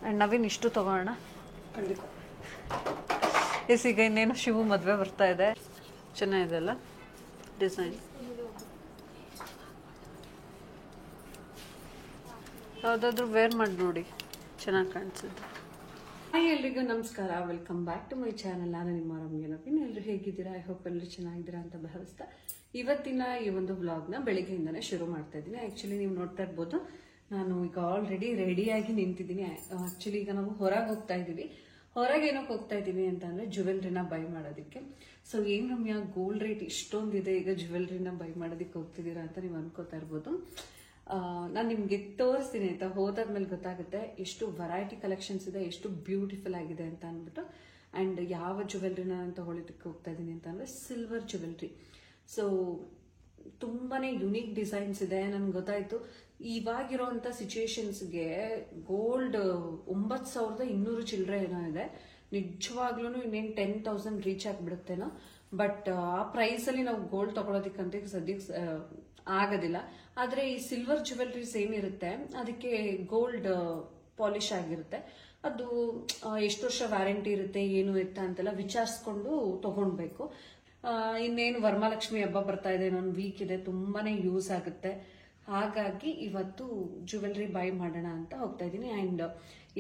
And Naveen ಇಷ್ಟು ತೊಗೊಳ್ಳೋಣ. S, ಈಗ ಇನ್ನೇನು ಶಿವು ಮದುವೆ ಬರ್ತಾ ಇದೆ. ಚೆನ್ನಾಗಿದೆ ಅಲ್ಲ ಡಿಸೈನ್. ಯಾವುದಾದ್ರೂ ವೇರ್ ಮಾಡಿ ನೋಡಿ, ಚೆನ್ನಾಗಿ ಕಾಣಿಸುತ್ತೆ. ಹಾಯ್ ಎಲ್ರಿಗೂ ನಮಸ್ಕಾರ, welcome back to my channel. ನಾನು ನಿಮ್ಮ ರಮ್ಯ ನವೀನ್. ಎಲ್ಲರೂ ಹೇಗಿದ್ದೀರಾ? ಐ ಹೋಪ್ ಎಲ್ಲರೂ ಚೆನ್ನಾಗಿದ್ದೀರಾ ಅಂತ ಭಾವಿಸ್ತಾ ಇವತ್ತಿನ ಈ ಒಂದು ವ್ಲಾಗ್ನ ಬೆಳಿಗ್ಗೆಯಿಂದನೇ ಶುರು ಮಾಡ್ತಾ ಇದ್ದೀನಿ. ಆ್ಯಕ್ಚುಲಿ ನೀವು ನೋಡ್ತಾ ಇರ್ಬೋದು, ನಾನು ಈಗ ಆಲ್ರೆಡಿ ರೆಡಿಯಾಗಿ ನಿಂತಿದ್ದೀನಿ. ಆ್ಯಕ್ಚುಲಿ ಈಗ ನಾವು ಹೊರಗೆ ಹೋಗ್ತಾ ಇದ್ದೀವಿ. ಹೊರಗೆ ಏನಕ್ಕೆ ಹೋಗ್ತಾ ಇದ್ದೀವಿ ಅಂತಂದರೆ ಜ್ಯುವೆಲ್ರಿನ ಬೈ ಮಾಡೋದಕ್ಕೆ. ಸೊ ಏನು ರಮ್ಯ, ಗೋಲ್ಡ್ ರೇಟ್ ಇಷ್ಟೊಂದಿದೆ, ಈಗ ಜ್ಯುವೆಲ್ರಿನ ಬೈ ಮಾಡೋದಕ್ಕೆ ಹೋಗ್ತಿದ್ದೀರಾ ಅಂತ ನೀವು ಅನ್ಕೋತಾ ಇರ್ಬೋದು. ನಾನು ನಿಮಗೆ ತೋರಿಸ್ತೀನಿ ಆಯ್ತಾ, ಹೋದಾದ್ಮೇಲೆ ಗೊತ್ತಾಗುತ್ತೆ ಎಷ್ಟು ವೆರೈಟಿ ಕಲೆಕ್ಷನ್ಸ್ ಇದೆ, ಎಷ್ಟು ಬ್ಯೂಟಿಫುಲ್ ಆಗಿದೆ ಅಂತ ಅಂದ್ಬಿಟ್ಟು. ಆ್ಯಂಡ್ ಯಾವ ಜ್ಯುವೆಲ್ರಿನ ನಾನು ತಗೊಳ್ಳೋದಕ್ಕೆ ಹೋಗ್ತಾ ಇದ್ದೀನಿ ಅಂತ ಅಂದರೆ ಸಿಲ್ವರ್ ಜ್ಯುವೆಲ್ರಿ. ಸೊ ತುಂಬಾ ಯುನೀಕ್ ಡಿಸೈನ್ಸ್ ಇದೆ. ನನ್ಗೆ ಗೊತ್ತಾಯಿತು ಇವಾಗಿರೋಂಥ ಸಿಚುವೇಶನ್ಸ್ಗೆ ಗೋಲ್ಡ್ 9,200 ಚಿಲ್ಲರೆ ಏನೋ ಇದೆ. ನಿಜವಾಗ್ಲೂ ಇನ್ನೇನು 10,000 ರೀಚ್ ಆಗಿಬಿಡುತ್ತೇನೋ. ಬಟ್ ಆ ಪ್ರೈಸಲ್ಲಿ ನಾವು ಗೋಲ್ಡ್ ತಗೊಳ್ಳೋದಕ್ಕಂತ ಸದ್ಯಕ್ಕೆ ಆಗೋದಿಲ್ಲ. ಆದರೆ ಈ ಸಿಲ್ವರ್ ಜ್ಯುವೆಲ್ರೀಸ್ ಏನಿರುತ್ತೆ ಅದಕ್ಕೆ ಗೋಲ್ಡ್ ಪಾಲಿಶ್ ಆಗಿರುತ್ತೆ. ಅದು ಎಷ್ಟು ವರ್ಷ ವ್ಯಾರಂಟಿ ಇರುತ್ತೆ ಏನು ಎತ್ತ ಅಂತೆಲ್ಲ ವಿಚಾರಿಸ್ಕೊಂಡು ತಗೊಳ್ಬೇಕು. ಇನ್ನೇನು ವರಮಹಾಲಕ್ಷ್ಮಿ ಹಬ್ಬ ಬರ್ತಾ ಇದೆ, ಇನ್ನೊಂದು ವೀಕ್ ಇದೆ, ತುಂಬಾನೇ ಯೂಸ್ ಆಗುತ್ತೆ. ಹಾಗಾಗಿ ಇವತ್ತು ಜ್ಯುವೆಲ್ರಿ ಬೈ ಮಾಡೋಣ ಅಂತ ಹೋಗ್ತಾ ಇದ್ದೀನಿ. ಆ್ಯಂಡ್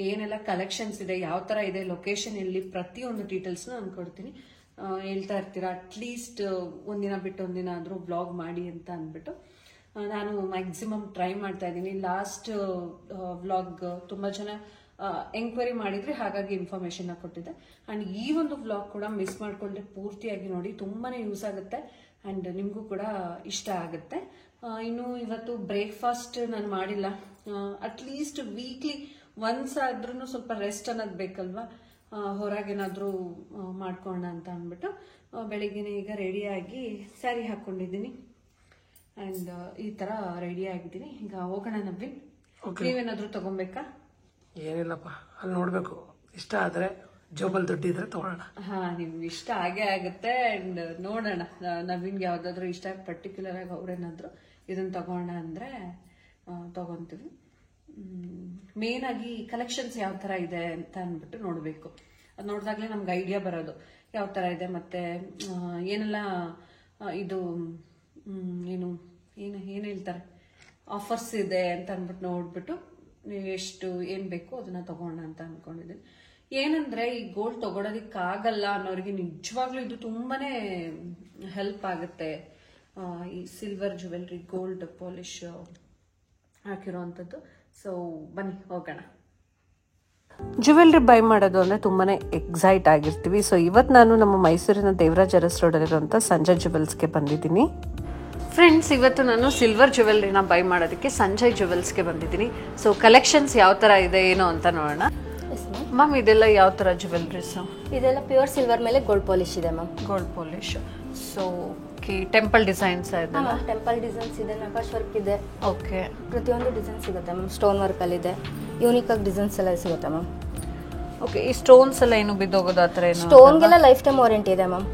ಏನೆಲ್ಲ ಕಲೆಕ್ಷನ್ಸ್ ಇದೆ, ಯಾವ ಥರ ಇದೆ, ಲೊಕೇಶನ್ ಎಲ್ಲಿ, ಪ್ರತಿಯೊಂದು ಡೀಟೇಲ್ಸ್ನ ನಾನು ಕೊಡ್ತೀನಿ. ಹೇಳ್ತಾ ಇರ್ತೀರಾ ಅಟ್ಲೀಸ್ಟ್ ಒಂದಿನ ಬಿಟ್ಟು ಒಂದಿನ ಆದರೂ ಬ್ಲಾಗ್ ಮಾಡಿ ಅಂತ ಅಂದ್ಬಿಟ್ಟು ನಾನು ಮ್ಯಾಕ್ಸಿಮಮ್ ಟ್ರೈ ಮಾಡ್ತಾ ಇದ್ದೀನಿ. ಲಾಸ್ಟ್ ವ್ಲಾಗ್ ತುಂಬ ಜನ ಎಂಕ್ವೈರಿ ಮಾಡಿದ್ರೆ, ಹಾಗಾಗಿ ಇನ್ಫಾರ್ಮೇಶನ್ ಕೊಟ್ಟಿದ್ದೆ. ಆ್ಯಂಡ್ ಈ ಒಂದು ವ್ಲಾಗ್ ಕೂಡ ಮಿಸ್ ಮಾಡ್ಕೊಂಡ್ರೆ ಪೂರ್ತಿಯಾಗಿ ನೋಡಿ, ತುಂಬಾ ಯೂಸ್ ಆಗುತ್ತೆ ಆ್ಯಂಡ್ ನಿಮಗೂ ಕೂಡ ಇಷ್ಟ ಆಗುತ್ತೆ. ಇನ್ನು ಇವತ್ತು ಬ್ರೇಕ್ಫಾಸ್ಟ್ ನಾನು ಮಾಡಿಲ್ಲ. ಅಟ್ಲೀಸ್ಟ್ ವೀಕ್ಲಿ ಒನ್ಸ್ ಆದ್ರೂ ಸ್ವಲ್ಪ ರೆಸ್ಟ್ ಅನ್ನೋದು ಬೇಕಲ್ವಾ, ಹೊರಗೇನಾದರೂ ಮಾಡ್ಕೊಳ್ಳೋಣ ಅಂತ ಅಂದ್ಬಿಟ್ಟು ಬೆಳಿಗ್ಗೆನೆ ಈಗ ರೆಡಿಯಾಗಿ ಸ್ಯಾರಿ ಹಾಕ್ಕೊಂಡಿದ್ದೀನಿ. ಆ್ಯಂಡ್ ಈ ಥರ ರೆಡಿ ಆಗಿದ್ದೀನಿ. ಈಗ ಹೋಗೋಣ ನವೀನ್. ನೀವೇನಾದರೂ ತಗೊಬೇಕಾ? ಏನಿಲ್ಲಪ್ಪ, ಅಲ್ಲಿ ನೋಡ್ಬೇಕು, ಇಷ್ಟ ಆದ್ರೆ ಜೋಬಲ್ ದುಡ್ಡಿದ್ರೆ ತಗೊಳ್ಳೋಣ. ನಿಮ್ಗೆ ಇಷ್ಟ ಆಗೇ ಆಗುತ್ತೆ. ಅಂಡ್ ನೋಡೋಣ, ನವೀನ್ಗೆ ಯಾವ್ದಾದ್ರು ಇಷ್ಟ ಪರ್ಟಿಕ್ಯುಲರ್ ಆಗಿ ಅವ್ರೇನಾದ್ರು ಇದನ್ನ ತಗೋಣ ಅಂದ್ರೆ ತಗೊಂತೀವಿ. ಮೇನ್ ಆಗಿ ಕಲೆಕ್ಷನ್ಸ್ ಯಾವ ತರ ಇದೆ ಅಂತ ಅಂದ್ಬಿಟ್ಟು ನೋಡ್ಬೇಕು. ಅದು ನೋಡಿದಾಗ್ಲೇ ನಮ್ಗೆ ಐಡಿಯಾ ಬರೋದು ಯಾವ ತರ ಇದೆ, ಮತ್ತೆ ಏನೆಲ್ಲ ಇದು ಏನು ಏನು ಏನು ಹೇಳ್ತಾರೆ ಆಫರ್ಸ್ ಇದೆ ಅಂತ ಅಂದ್ಬಿಟ್ಟು ನೋಡ್ಬಿಟ್ಟು ಎಷ್ಟು ಏನ್ ಬೇಕು ಅದನ್ನ ತಗೋಣ ಅಂತ ಅನ್ಕೊಂಡಿದ್ದೀನಿ. ಏನಂದ್ರೆ ಈ ಗೋಲ್ಡ್ ತಗೊಳೋದಿಕ್ಕಾಗಲ್ಲ ಅನ್ನೋರಿಗೆ ನಿಜವಾಗ್ಲೂ ಇದು ತುಂಬಾನೇ ಹೆಲ್ಪ್ ಆಗುತ್ತೆ. ಈ ಸಿಲ್ವರ್ ಜ್ಯುವೆಲ್ರಿ ಗೋಲ್ಡ್ ಪಾಲಿಶ್ ಹಾಕಿರೋವಂಥದ್ದು. ಸೊ ಬನ್ನಿ ಹೋಗೋಣ. ಜ್ಯುವೆಲ್ರಿ ಬೈ ಮಾಡೋದು ಅಂದರೆ ತುಂಬಾ ಎಕ್ಸೈಟ್ ಆಗಿರ್ತೀವಿ. ಸೊ ಇವತ್ತು ನಾನು ನಮ್ಮ ಮೈಸೂರಿನ ದೇವರಾಜ್ ಅರಸ್ ರೋಡಲ್ಲಿರುವಂಥ ಸಂಜಯ್ ಜ್ಯುವೆಲ್ಸ್ಗೆ ಬಂದಿದ್ದೀನಿ. ಫ್ರೆಂಡ್ಸ್, ಇವತ್ತು ನಾನು ಸಿಲ್ವರ್ ಜ್ಯುವೆಲ್ರಿನ ಬೈ ಮಾಡೋದಕ್ಕೆ ಸಂಜಯ್ ಜ್ಯುವೆಲ್ಸ್ಗೆ ಬಂದಿದ್ದೀನಿ. ಸೊ ಕಲೆಕ್ಷನ್ಸ್ ಯಾವ ಥರ ಇದೆ ಏನೋ ಅಂತ ನೋಡೋಣ. ಮ್ಯಾಮ್, ಇದೆಲ್ಲ ಯಾವ ಥರ ಜ್ಯುವೆಲ್ರೀಸ್? ಇದೆಲ್ಲ ಪ್ಯೂರ್ ಸಿಲ್ವರ್ ಮೇಲೆ ಗೋಲ್ಡ್ ಪಾಲಿಶ್ ಇದೆ ma'am. Gold polish. So temple designs ಇದೆ, ಟೆಂಪಲ್ ಡಿಸೈನ್ಸ್ ಇದೆ, ನಕಾಶ್ ವರ್ಕ್ ಇದೆ. ಓಕೆ, ಪ್ರತಿಯೊಂದು ಡಿಸೈನ್ ಸಿಗುತ್ತೆ ಮ್ಯಾಮ್. ಸ್ಟೋನ್ ವರ್ಕ್ ಅಲ್ಲಿ ಇದೆ, ಯೂನಿಕ್ ಆಗಿ ಡಿಸೈನ್ಸ್ ಎಲ್ಲ ಸಿಗುತ್ತೆ ಮ್ಯಾಮ್. ಓಕೆ, ಈ ಸ್ಟೋನ್ಸ್ ಎಲ್ಲ ಏನು ಬಿದ್ದೋಗೋದು ಆ ಥರ ಏನು? ಸ್ಟೋನ್ಗೆಲ್ಲ ಲೈಫ್ ಟೈಮ್ ವಾರಂಟಿ ಇದೆ ಮ್ಯಾಮ್.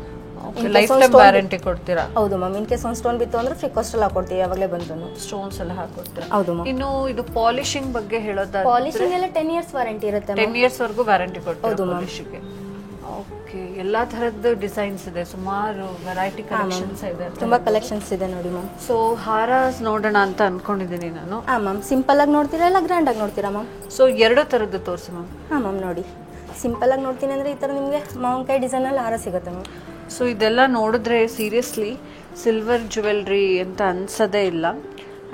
ಲೈಫ್ ಟೈಮ್ ವ್ಯಾರಂಟಿ ಕೊಡ್ತೀರಾ? ಹೌದು ಮ್ಯಾಮ್. ಇನ್ ಕೇಸ್ ಒಂದು ಸ್ಟೋನ್ ಬಿತ್ತು ಅಂದ್ರೆ ಫ್ರೀ ಕಾಸ್ಟ್ ಎಲ್ಲ ಹಾಕೊಡ್ತೀವಿ, ಯಾವಾಗಲೇ ಬಂದ್ರು ಸ್ಟೋನ್ಸ್ ಎಲ್ಲ ಹಾಕೊಡ್ತೀರಾ? ಹೌದು ಮ್ಯಾಮ್. ಇನ್ನು ಇದು ಪಾಲಿಶಿಂಗ್ ಬಗ್ಗೆ ಹೇಳೋದಾದ್ರೆ, ಪಾಲಿಶಿಂಗ್ ಎಲ್ಲ 10 years ವಾರಂಟಿ ಇರುತ್ತೆ. 10 years ವರೆಗೂ ವ್ಯಾರಂಟಿ ಕೊಡ್ತೀರಾ? ಹೌದು ಮ್ಯಾಮ್. ಪಾಲಿಶಿಗೆ. ಓಕೆ, ಎಲ್ಲಾ ತರದ್ದು ಡಿಸೈನ್ಸ್ ಇದೆ, ಸುಮಾರು ವೆರೈಟಿ ಕಲೆಕ್ಷನ್ಸ್ ಇದೆ, ತುಂಬಾ ಕಲೆಕ್ಷನ್ಸ್ ಇದೆ ನೋಡಿ ಮ್ಯಾಮ್. ಸೊ ಹಾರಾಸ್ ನೋಡೋಣ ಅಂತ ಅನ್ಕೊಂಡಿದ್ದೀನಿ ನಾನು. ಮ್ಯಾಮ್, ಸಿಂಪಲ್ ಆಗಿ ನೋಡ್ತೀರಾ ಇಲ್ಲ ಗ್ರ್ಯಾಂಡ್ ಆಗಿ ನೋಡ್ತೀರಾ ಮ್ಯಾಮ್? ಸೊ ಎರಡು ತರದ್ದು ತೋರಿಸಿ ಮ್ಯಾಮ್. ಮ್ಯಾಮ್ ನೋಡಿ, ಸಿಂಪಲ್ ಆಗಿ ನೋಡ್ತೀನಿ ಅಂದ್ರೆ ಈ ತರ ನಿಮಗೆ ಮಾವಿನಕಾಯಿ ಡಿಸೈನ್ ಅಲ್ಲಿ ಹಾರ ಸಿಗುತ್ತೆ ಮ್ಯಾಮ್. ಸೊ ಇದೆಲ್ಲ ನೋಡಿದ್ರೆ ಸೀರಿಯಸ್ಲಿ ಸಿಲ್ವರ್ ಜ್ಯುವೆಲ್ರಿ ಅಂತ ಅನ್ಸೋದೇ ಇಲ್ಲ.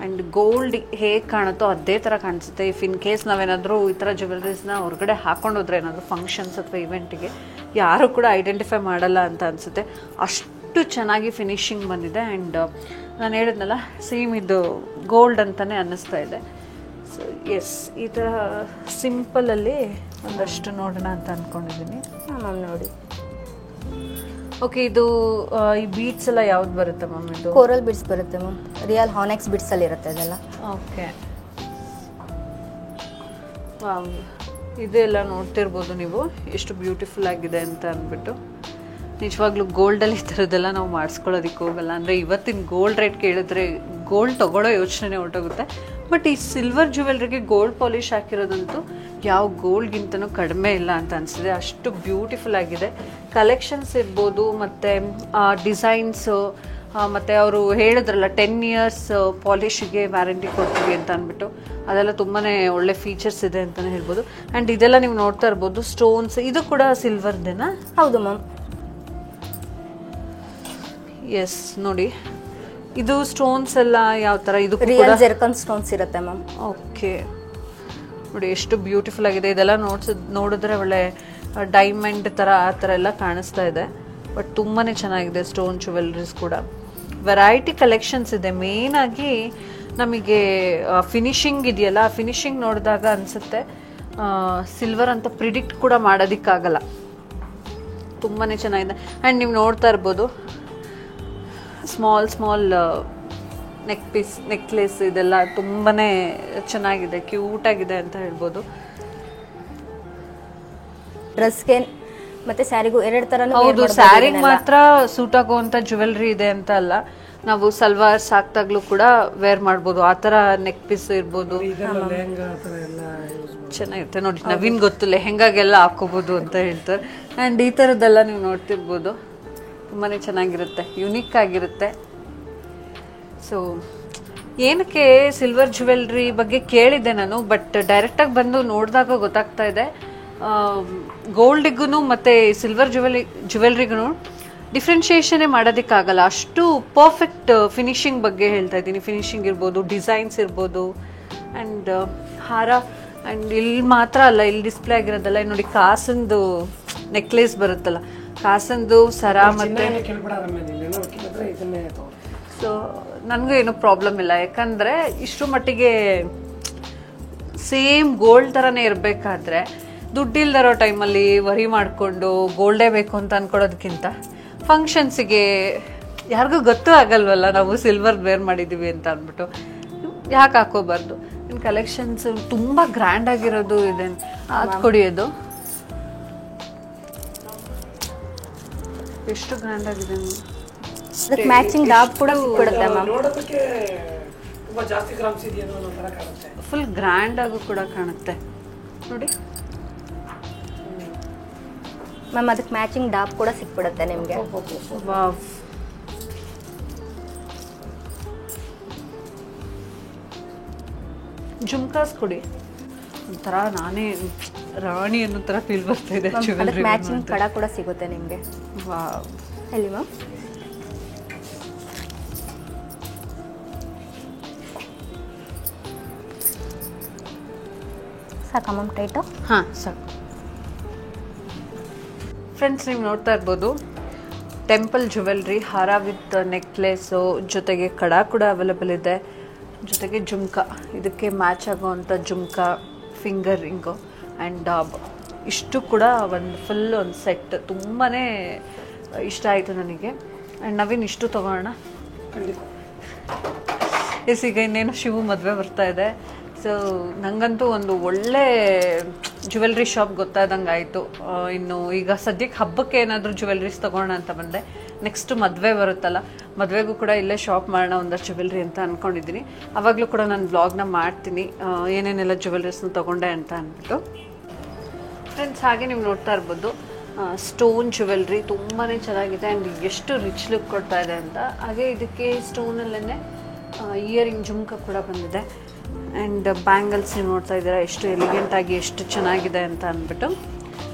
ಆ್ಯಂಡ್ ಗೋಲ್ಡ್ ಹೇಗೆ ಕಾಣುತ್ತೋ ಅದೇ ಥರ ಕಾಣಿಸುತ್ತೆ. ಇಫ್ ಇನ್ ಕೇಸ್ ನಾವೇನಾದರೂ ಈ ಥರ ಜ್ಯುವೆಲ್ರೀಸ್ನ ಹೊರಗಡೆ ಹಾಕೊಂಡೋದ್ರೆ ಏನಾದರೂ ಫಂಕ್ಷನ್ಸ್ ಅಥವಾ ಇವೆಂಟಿಗೆ ಯಾರು ಕೂಡ ಐಡೆಂಟಿಫೈ ಮಾಡಲ್ಲ ಅಂತ ಅನಿಸುತ್ತೆ, ಅಷ್ಟು ಚೆನ್ನಾಗಿ ಫಿನಿಶಿಂಗ್ ಬಂದಿದೆ. ಆ್ಯಂಡ್ ನಾನು ಹೇಳಿದ್ನಲ್ಲ, ಸೇಮ್ ಇದು ಗೋಲ್ಡ್ ಅಂತಲೇ ಅನ್ನಿಸ್ತಾ ಇದೆ. ಸೊ ಎಸ್, ಈ ಥರ ಸಿಂಪಲಲ್ಲಿ ಒಂದಷ್ಟು ನೋಡೋಣ ಅಂತ ಅಂದ್ಕೊಂಡಿದ್ದೀನಿ. ಮ್ಯಾಮ್ ನೋಡಿ. ಓಕೆ, ಇದು ಈ ಬೀಡ್ಸ್ ಎಲ್ಲ ಯಾವ್ದು ಬರುತ್ತೆ ಮ್ಯಾಮ್? ಇದು ಕೋರಲ್ ಬೀಡ್ಸ್ ಬರುತ್ತೆ ಮ್ಯಾಮ್. ರಿಯಲ್ ಹಾನೆಕ್ಸ್ ಬೀಡ್ಸ್ ಅಲ್ಲಿ ಇರುತ್ತೆ ಇದೆಲ್ಲ. ಓಕೆ, ಇದೆಲ್ಲ ನೋಡ್ತಿರ್ಬೋದು ನೀವು ಎಷ್ಟು ಬ್ಯೂಟಿಫುಲ್ ಆಗಿದೆ ಅಂತ ಅಂದ್ಬಿಟ್ಟು. ನಿಜವಾಗ್ಲೂ ಗೋಲ್ಡಲ್ಲಿ ಈ ಥರದ್ದೆಲ್ಲ ನಾವು ಮಾಡಿಸ್ಕೊಳ್ಳೋದಕ್ಕೆ ಹೋಗಲ್ಲ. ಅಂದರೆ ಇವತ್ತಿನ ಗೋಲ್ಡ್ ರೇಟ್ ಕೇಳಿದ್ರೆ ಗೋಲ್ಡ್ ತೊಗೊಳ್ಳೋ ಯೋಚನೆ ಹೊರಟೋಗುತ್ತೆ. ಬಟ್ ಈ ಸಿಲ್ವರ್ ಜ್ಯುವೆಲ್ರಿಗೆ ಗೋಲ್ಡ್ ಪಾಲಿಶ್ ಹಾಕಿರೋದಂತೂ ಯಾವ ಗೋಲ್ಡ್ಗಿಂತನೂ ಕಡಿಮೆ ಇಲ್ಲ ಅಂತ ಅನಿಸಿದೆ. ಅಷ್ಟು ಬ್ಯೂಟಿಫುಲ್ ಆಗಿದೆ. ಕಲೆಕ್ಷನ್ಸ್ ಇರ್ಬೋದು, ಮತ್ತು ಡಿಸೈನ್ಸು, ಮತ್ತು ಅವರು ಹೇಳಿದ್ರಲ್ಲ 10 years ಪಾಲಿಶಿಗೆ ವ್ಯಾರಂಟಿ ಕೊಡ್ತೀವಿ ಅಂತ ಅಂದ್ಬಿಟ್ಟು, ಅದೆಲ್ಲ ತುಂಬಾ ಒಳ್ಳೆ ಫೀಚರ್ಸ್ ಇದೆ ಅಂತಲೇ ಹೇಳ್ಬೋದು. ಆ್ಯಂಡ್ ಇದೆಲ್ಲ ನೀವು ನೋಡ್ತಾ ಇರ್ಬೋದು ಸ್ಟೋನ್ಸ್. ಇದು ಕೂಡ ಸಿಲ್ವರ್ದೇನಾ? ಹೌದು ಮ್ಯಾಮ್. ಎಸ್, ನೋಡಿ ಇದು ಸ್ಟೋನ್ಸ್ ಎಲ್ಲ ಯಾವ ಥರ? ಇದು ರಿಯಲ್ ಜರ್ಕನ್ ಸ್ಟೋನ್ಸ್ ಇರುತ್ತೆ ಮ್ಯಾಮ್. ಓಕೆ, ನೋಡಿ ಎಷ್ಟು ಬ್ಯೂಟಿಫುಲ್ ಆಗಿದೆ. ಇದೆಲ್ಲ ನೋಡಿದ್ರೆ ಒಳ್ಳೆ ಡೈಮಂಡ್ ಥರ ಆ ಥರ ಎಲ್ಲ ಕಾಣಿಸ್ತಾ ಇದೆ. ಬಟ್ ತುಂಬಾ ಚೆನ್ನಾಗಿದೆ ಸ್ಟೋನ್ ಜ್ಯುವೆಲ್ರೀಸ್ ಕೂಡ. ವೆರೈಟಿ ಕಲೆಕ್ಷನ್ಸ್ ಇದೆ. ಮೇಯ್ನಾಗಿ ನಮಗೆ ಫಿನಿಶಿಂಗ್ ಇದೆಯಲ್ಲ, ಆ ಫಿನಿಶಿಂಗ್ ನೋಡಿದಾಗ ಅನಿಸುತ್ತೆ ಸಿಲ್ವರ್ ಅಂತ ಪ್ರಿಡಿಕ್ಟ್ ಕೂಡ ಮಾಡೋದಕ್ಕಾಗಲ್ಲ. ತುಂಬಾ ಚೆನ್ನಾಗಿದೆ. ಆ್ಯಂಡ್ ನೀವು ನೋಡ್ತಾ ಇರ್ಬೋದು ಸ್ಮಾಲ್ ನೆಕ್ಲೇಸ್ ಇದೆಲ್ಲ ತುಂಬಾ ಚೆನ್ನಾಗಿದೆ, ಕ್ಯೂಟಾಗಿದೆ ಅಂತ ಹೇಳ್ಬೋದು. ಡ್ರೆಸ್ಗೆ ಮತ್ತೆ ಸ್ಯಾರಿಗೂ ಎರಡು ಥರ. ಹೌದು, ಸ್ಯಾರಿಗೆ ಮಾತ್ರ ಸೂಟ್ ಆಗುವಂಥ ಜ್ಯುವೆಲ್ರಿ ಇದೆ ಅಂತ ಅಲ್ಲ, ನಾವು ಸಲ್ವಾರ್ಸ್ ಹಾಕ್ದಾಗ್ಲೂ ಕೂಡ ವೇರ್ ಮಾಡ್ಬೋದು. ಆ ಥರ ನೆಕ್ ಪೀಸ್ ಇರ್ಬೋದು, ಚೆನ್ನಾಗಿರುತ್ತೆ. ನೋಡಿ, ನವೀನ್ ಗೊತ್ತು ಲೆಹೆಂಗಾಗೆಲ್ಲ ಹಾಕೋಬೋದು ಅಂತ ಹೇಳ್ತಾರೆ. ಆ್ಯಂಡ್ ಈ ಥರದ್ದೆಲ್ಲ ನೀವು ನೋಡ್ತಿರ್ಬೋದು, ತುಂಬಾ ಚೆನ್ನಾಗಿರುತ್ತೆ, ಯುನೀಕ್ ಆಗಿರುತ್ತೆ. ಸೊ ಏನಕ್ಕೆ ಸಿಲ್ವರ್ ಜ್ಯುವೆಲ್ರಿ ಬಗ್ಗೆ ಕೇಳಿದ್ದೆ ನಾನು, ಬಟ್ ಡೈರೆಕ್ಟಾಗಿ ಬಂದು ನೋಡಿದಾಗ ಗೊತ್ತಾಗ್ತಾ ಇದೆ ಗೋಲ್ಡಿಗೂ ಮತ್ತು ಸಿಲ್ವರ್ ಜ್ಯುವೆಲ್ರಿಗೂ ಡಿಫ್ರೆನ್ಷಿಯೇಷನೇ ಮಾಡೋದಕ್ಕಾಗಲ್ಲ. ಅಷ್ಟು ಪರ್ಫೆಕ್ಟ್ ಫಿನಿಶಿಂಗ್ ಬಗ್ಗೆ ಹೇಳ್ತಾ ಇದ್ದೀನಿ. ಫಿನಿಶಿಂಗ್ ಇರ್ಬೋದು, ಡಿಸೈನ್ಸ್ ಇರ್ಬೋದು, ಆ್ಯಂಡ್ ಹಾರ. ಆ್ಯಂಡ್ ಇಲ್ಲಿ ಮಾತ್ರ ಅಲ್ಲ, ಇಲ್ಲಿ ಡಿಸ್ಪ್ಲೇ ಆಗಿರೋದಲ್ಲ, ನೋಡಿ ಕಾಸಂದು ನೆಕ್ಲೇಸ್ ಬರುತ್ತಲ್ಲ, ಕಾಸಂದು ಸರ. ಮತ್ತು ಸೊ ನನಗೂ ಏನೂ ಪ್ರಾಬ್ಲಮ್ ಇಲ್ಲ, ಯಾಕಂದರೆ ಇಷ್ಟು ಮಟ್ಟಿಗೆ ಸೇಮ್ ಗೋಲ್ಡ್ ಥರನೇ ಇರಬೇಕಾದ್ರೆ ದುಡ್ಡಿಲ್ದಿರೋ ಟೈಮಲ್ಲಿ ವರಿ ಮಾಡಿಕೊಂಡು ಗೋಲ್ಡೇ ಬೇಕು ಅಂತ ಅಂದ್ಕೊಡೋದಕ್ಕಿಂತ ಫಂಕ್ಷನ್ಸಿಗೆ ಯಾರಿಗೂ ಗೊತ್ತೂ ಆಗಲ್ವಲ್ಲ ನಾವು ಸಿಲ್ವರ್ ವೇರ್ ಮಾಡಿದ್ದೀವಿ ಅಂತ ಅಂದ್ಬಿಟ್ಟು ಯಾಕೆ ಹಾಕೋಬಾರ್ದು. ಇನ್ನು ಕಲೆಕ್ಷನ್ಸ್ ತುಂಬ ಗ್ರ್ಯಾಂಡ್ ಆಗಿರೋದು ಇದೆ, ಅದು ಕೊಡಿಯೋದು ಎಷ್ಟು ಗ್ರ್ಯಾಂಡ್ ಆಗಿದೆ. ಮ್ಯಾಚಿಂಗ್ ಡಾಬ್ ಕೂಡ ಸಿಕ್ಬಿಡುತ್ತೆ ಮ್ಯಾಮ್. ಫುಲ್ ಗ್ರ್ಯಾಂಡ್ ಆಗು ಕೂಡ ಕಾಣುತ್ತೆ ನೋಡಿ ಮ್ಯಾಮ್. ಅದಕ್ಕೆ ಮ್ಯಾಚಿಂಗ್ ಡಾಬ್ ಕೂಡ ಸಿಕ್ಬಿಡುತ್ತೆ ನಿಮಗೆ. ವಾವ್, ಜುಮ್ಕಾಸ್ ಕೊಡಿ, ಒಂಥರ ನಾನೇ ರಾಣಿ ಅನ್ನೋ ಥರ ಫೀಲ್ ಬರ್ತಾ ಇದೆ. ಮ್ಯಾಚಿಂಗ್ ಕಡ ಕೂಡ ಸಿಗುತ್ತೆ ನಿಮಗೆ. ವಾವ್, ಹೇಳಿ ಮ್ಯಾಮ್. ಸಾಕಾ ಮ್ಯಾಮ್ ಟೈಟು? ಹಾಂ ಸಾಕು. ಫ್ರೆಂಡ್ಸ್, ನೀವು ನೋಡ್ತಾ ಇರ್ಬೋದು ಟೆಂಪಲ್ ಜ್ಯುವೆಲ್ರಿ, ಹಾರ ವಿತ್ ನೆಕ್ಲೇಸು, ಜೊತೆಗೆ ಕಡ ಕೂಡ ಅವೈಲೇಬಲ್ ಇದೆ, ಜೊತೆಗೆ ಜುಮ್ಕಾ, ಇದಕ್ಕೆ ಮ್ಯಾಚ್ ಆಗೋವಂಥ ಜುಮ್ಕಾ, ಫಿಂಗರ್ ರಿಂಗು ಆ್ಯಂಡ್ ಡಾಬ್, ಇಷ್ಟು ಕೂಡ ಒಂದು ಸೆಟ್ ತುಂಬಾ ಇಷ್ಟ ಆಯಿತು ನನಗೆ. ಆ್ಯಂಡ್ ನವೀನ್ ಇಷ್ಟು ತೊಗೊಳ್ಳೋಣ. ಎಸ್, ಈಗ ಇನ್ನೇನು ಶಿವು ಮದುವೆ ಬರ್ತಾ ಇದೆ. ಸೊ ನನಗಂತೂ ಒಂದು ಒಳ್ಳೆ ಜ್ಯುವೆಲ್ರಿ ಶಾಪ್ ಗೊತ್ತಾದಂಗೆ ಆಯಿತು. ಇನ್ನು ಈಗ ಸದ್ಯಕ್ಕೆ ಹಬ್ಬಕ್ಕೆ ಏನಾದರೂ ಜ್ಯುವೆಲ್ರೀಸ್ ತೊಗೊಳ್ಳೋಣ ಅಂತ ಬಂದೆ. ನೆಕ್ಸ್ಟ್ ಮದುವೆ ಬರುತ್ತಲ್ಲ, ಮದುವೆಗೂ ಕೂಡ ಇಲ್ಲೇ ಶಾಪ್ ಮಾಡೋಣ ಒಂದಷ್ಟು ಜ್ಯುವೆಲ್ರಿ ಅಂತ ಅಂದ್ಕೊಂಡಿದ್ದೀನಿ. ಆವಾಗಲೂ ಕೂಡ ನಾನು ಬ್ಲಾಗ್ನ ಮಾಡ್ತೀನಿ ಏನೇನೆಲ್ಲ ಜ್ಯುವೆಲ್ರೀಸ್ನ ತೊಗೊಂಡೆ ಅಂತ ಅಂದ್ಬಿಟ್ಟು. ಫ್ರೆಂಡ್ಸ್, ಹಾಗೆ ನೀವು ನೋಡ್ತಾ ಇರ್ಬೋದು ಸ್ಟೋನ್ ಜ್ಯುವೆಲ್ರಿ ತುಂಬಾ ಚೆನ್ನಾಗಿದೆ ಆ್ಯಂಡ್ ಎಷ್ಟು ರಿಚ್ ಲುಕ್ ಕೊಡ್ತಾ ಇದೆ ಅಂತ. ಹಾಗೆ ಇದಕ್ಕೆ ಸ್ಟೋನಲ್ಲೇ ಇಯರಿಂಗ್ ಜುಮ್ಕ ಕೂಡ ಬಂದಿದೆ ಆ್ಯಂಡ್ ಬ್ಯಾಂಗಲ್ಸ್ ನೀವು ನೋಡ್ತಾ ಇದ್ದೀರಾ ಎಷ್ಟು ಎಲಿಗೆಂಟಾಗಿ ಎಷ್ಟು ಚೆನ್ನಾಗಿದೆ ಅಂತ ಅಂದ್ಬಿಟ್ಟು.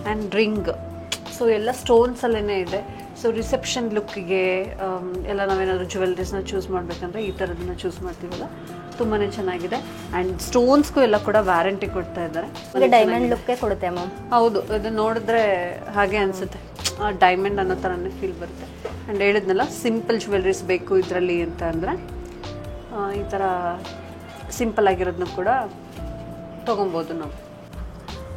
ಆ್ಯಂಡ್ ರಿಂಗ್, ಸೊ ಎಲ್ಲ ಸ್ಟೋನ್ಸಲ್ಲೇ ಇದೆ. ಸೊ ರಿಸೆಪ್ಷನ್ ಲುಕ್ಕಿಗೆ ಎಲ್ಲ ನಾವೇನಾದರೂ ಜ್ಯುವೆಲ್ರೀಸ್ನ ಚೂಸ್ ಮಾಡಬೇಕಂದ್ರೆ ಈ ಥರದನ್ನ ಚೂಸ್ ಮಾಡ್ತೀವಲ್ಲ, ತುಂಬಾ ಚೆನ್ನಾಗಿದೆ. ಆ್ಯಂಡ್ ಸ್ಟೋನ್ಸ್ಗೂ ಎಲ್ಲ ಕೂಡ ವ್ಯಾರಂಟಿ ಕೊಡ್ತಾ ಇದ್ದಾರೆ. ಡೈಮಂಡ್ ಲುಕ್ಕೇ ಕೊಡುತ್ತೆ ಮ್ಯಾಮ್. ಹೌದು, ಇದು ನೋಡಿದ್ರೆ ಹಾಗೆ ಅನಿಸುತ್ತೆ, ಡೈಮಂಡ್ ಅನ್ನೋ ಥರನೇ ಫೀಲ್ ಬರುತ್ತೆ. ಆ್ಯಂಡ್ ಹೇಳಿದ್ನಲ್ಲ ಸಿಂಪಲ್ ಜ್ಯುವೆಲ್ರೀಸ್ ಬೇಕು ಇದರಲ್ಲಿ ಅಂತ ಅಂದರೆ ಈ ಥರ ಸಿಂಪಲ್ ಆಗಿರೋದನ್ನ ಕೂಡ ತೊಗೊಬೋದು ನಾವು.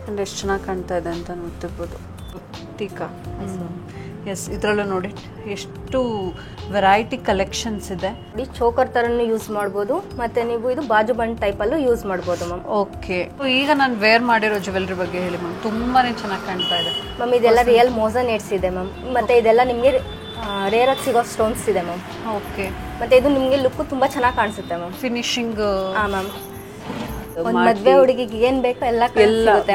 ಆ್ಯಂಡ್ ಎಷ್ಟು ಚೆನ್ನಾಗಿ ಕಾಣ್ತಾ ಇದೆ ಅಂತ ನೋಡ್ತಿರ್ಬೋದು. ಟೀಕಾ, ಎಸ್, ಇದರಲ್ಲೂ ನೋಡಿ ಎಷ್ಟು ವೆರೈಟಿ ಕಲೆಕ್ಷನ್ಸ್ ಇದೆ. ಚೋಕರ್ ಥರನೂ ಯೂಸ್ ಮಾಡ್ಬೋದು, ಮತ್ತು ನೀವು ಇದು ಬಾಜು ಬಂಡ್ ಟೈಪಲ್ಲೂ ಯೂಸ್ ಮಾಡ್ಬೋದು ಮ್ಯಾಮ್. ಓಕೆ, ಈಗ ನಾನು ವೇರ್ ಮಾಡಿರೋ ಜ್ಯುವೆಲ್ರಿ ಬಗ್ಗೆ ಹೇಳಿ ಮ್ಯಾಮ್. ತುಂಬಾ ಚೆನ್ನಾಗಿ ಕಾಣ್ತಾ ಇದೆ ಮ್ಯಾಮ್. ಇದೆಲ್ಲ ರಿಯಲ್ ಮೋಸನೇಟ್ಸ್ ಇದೆ ಮ್ಯಾಮ್. ಮತ್ತು ಇದೆಲ್ಲ ನಿಮಗೆ ರೇರಾಗಿ ಸಿಗೋ ಸ್ಟೋನ್ಸ್ ಇದೆ ಮ್ಯಾಮ್. ಓಕೆ, ಮತ್ತು ಇದು ನಿಮಗೆ ಲುಕ್ಕು ತುಂಬ ಚೆನ್ನಾಗಿ ಕಾಣಿಸುತ್ತೆ ಮ್ಯಾಮ್. ಫಿನಿಶಿಂಗ್. ಹಾಂ ಮ್ಯಾಮ್. ಒಂದು ಮದುವೆ ಹುಡುಗಿಗೆ ಏನು ಬೇಕೋ ಎಲ್ಲ